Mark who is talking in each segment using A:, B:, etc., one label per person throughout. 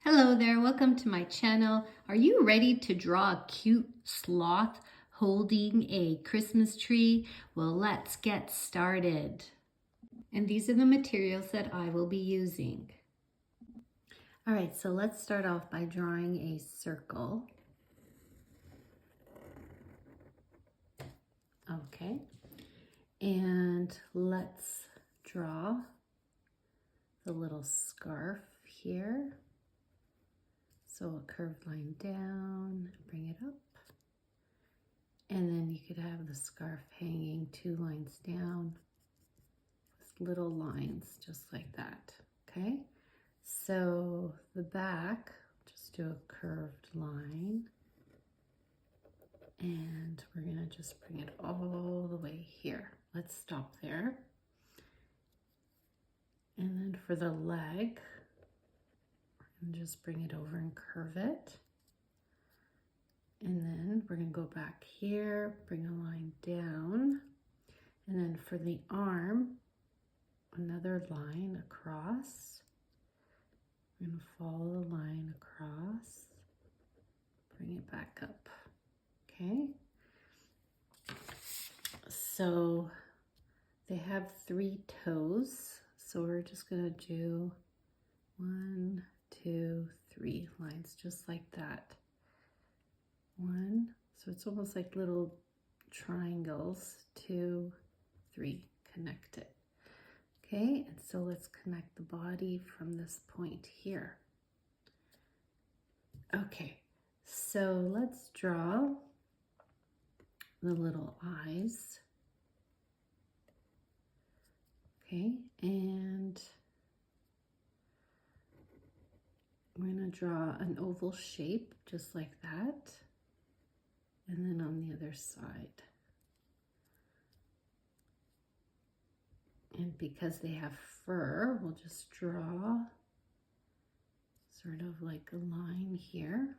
A: Hello there, welcome to my channel. Are you ready to draw a cute sloth holding a Christmas tree? Well, let's get started. And these are the materials that I will be using. All right, so let's start off by drawing a circle. Okay, and let's draw the little scarf here. So a curved line down, bring it up. And then you could have the scarf hanging 2 lines down with little lines just like that, okay? So the back, just do a curved line. And we're gonna just bring it all the way here. Let's stop there. And then for the leg, and just bring it over and curve it. And then we're gonna go back here, bring a line down. And then for the arm, another line across. We're gonna follow the line across, bring it back up, okay? So they have 3 toes. So we're just gonna do 1, 2, 3 lines just like that. 1, so it's almost like little triangles. 2, 3, connect it. Okay, and so let's connect the body from this point here. Okay, so let's draw the little eyes. Okay, and we're going to draw an oval shape just like that. And then on the other side. And because they have fur, we'll just draw sort of like a line here.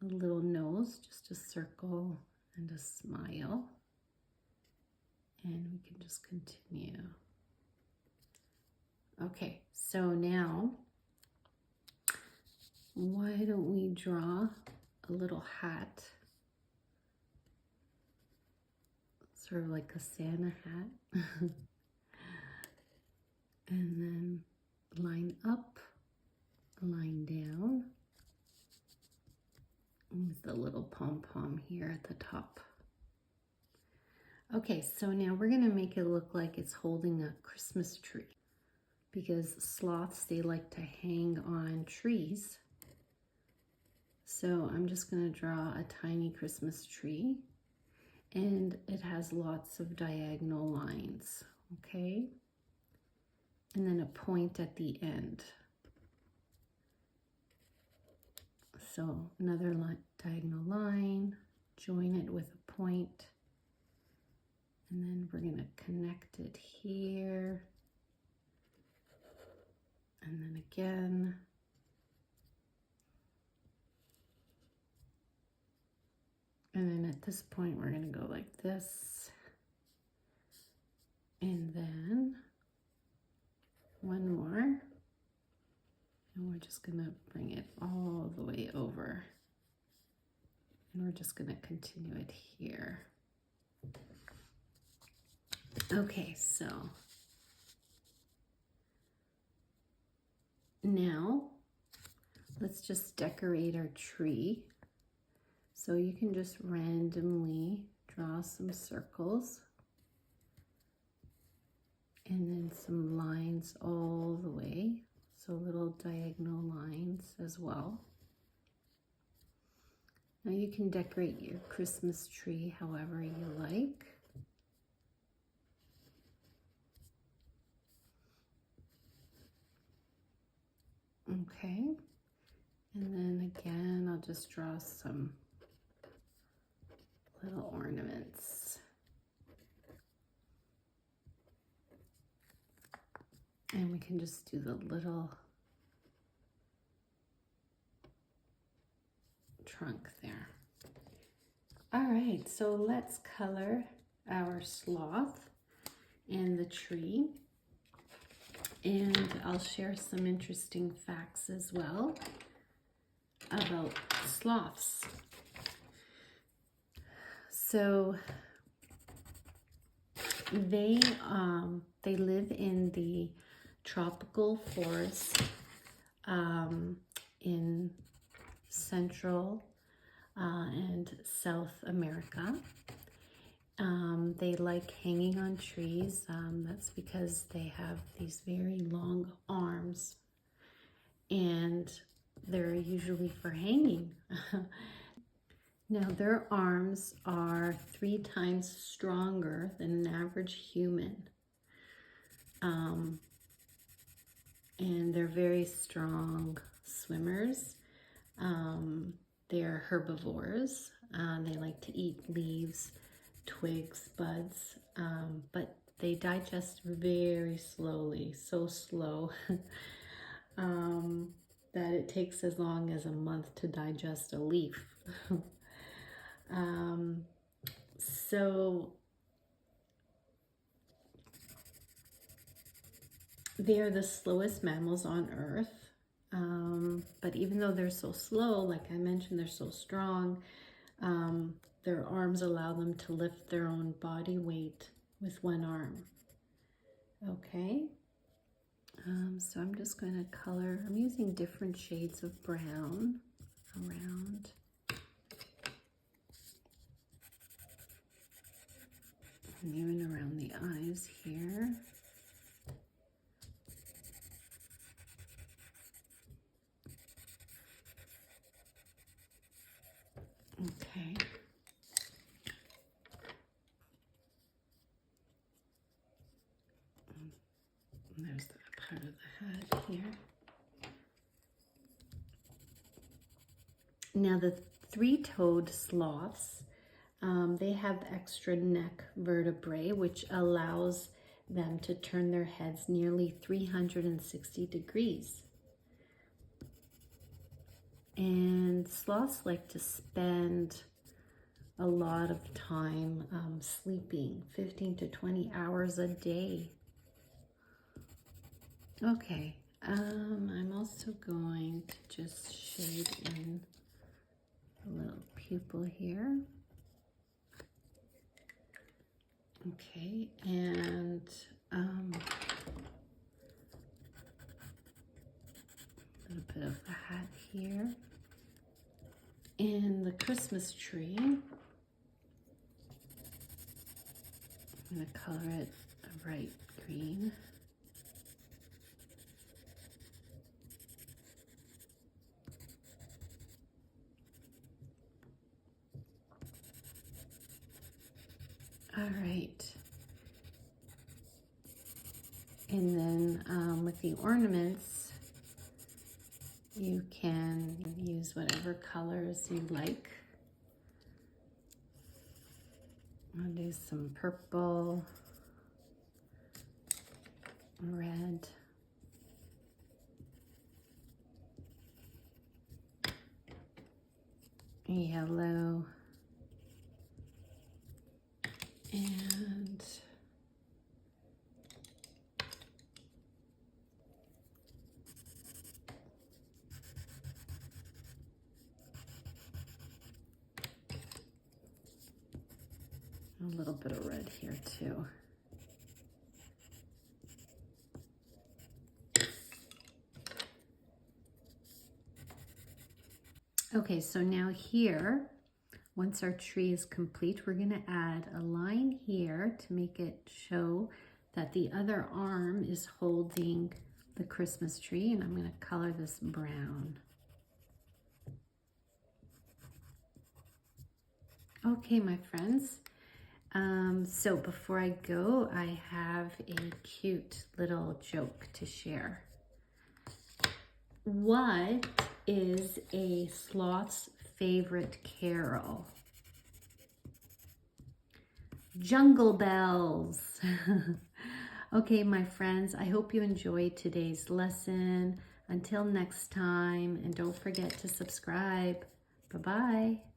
A: A little nose, just a circle and a smile. And we can just continue. Okay, so now why don't we draw a little hat, sort of like a Santa hat. And then line up, line down with the little pom-pom here at the top. Okay, so now we're gonna make it look like it's holding a Christmas tree, because sloths, they like to hang on trees. So I'm just gonna draw a tiny Christmas tree, and it has lots of diagonal lines, okay? And then a point at the end. So another diagonal line, join it with a point, and then we're gonna connect it here, and then again. And then at this point, we're gonna go like this. And then one more. And we're just gonna bring it all the way over. And we're just gonna continue it here. Okay, so now let's just decorate our tree. So you can just randomly draw some circles and then some lines all the way. So little diagonal lines as well. Now you can decorate your Christmas tree however you like. Okay, and then again, I'll just draw some little ornaments. And we can just do the little trunk there. All right, so let's color our sloth and the tree. And I'll share some interesting facts as well about sloths. So they live in the tropical forests in Central and South America. They like hanging on trees. That's because they have these very long arms, and they're usually for hanging. Now, their arms are 3 times stronger than an average human. And they're very strong swimmers. They're herbivores. They like to eat leaves, twigs, buds, but they digest very slowly, so slow that it takes as long as a month to digest a leaf. So they are the slowest mammals on Earth. But even though they're so slow, like I mentioned, they're so strong, their arms allow them to lift their own body weight with one arm. Okay, so I'm just going to color. I'm using different shades of brown around. And even around the eyes here. Okay. And there's the part of the head here. Now the 3-toed sloths, they have extra neck vertebrae, which allows them to turn their heads nearly 360 degrees. And sloths like to spend a lot of time sleeping, 15 to 20 hours a day. Okay, I'm also going to just shade in a little pupil here. Okay, and a little bit of the hat here. And the Christmas tree, I'm going to color it a bright green. All right. And then with the ornaments, you can use whatever colors you like. I'll do some purple, red, yellow, and a little bit of red here too. Okay, so now here, once our tree is complete, we're going to add a line here to make it show that the other arm is holding the Christmas tree, and I'm going to color this brown. Okay, my friends. So before I go, I have a cute little joke to share. What is a sloth's favorite carol? Jungle bells. Okay, my friends, I hope you enjoyed today's lesson. Until next time, and don't forget to subscribe. Bye-bye.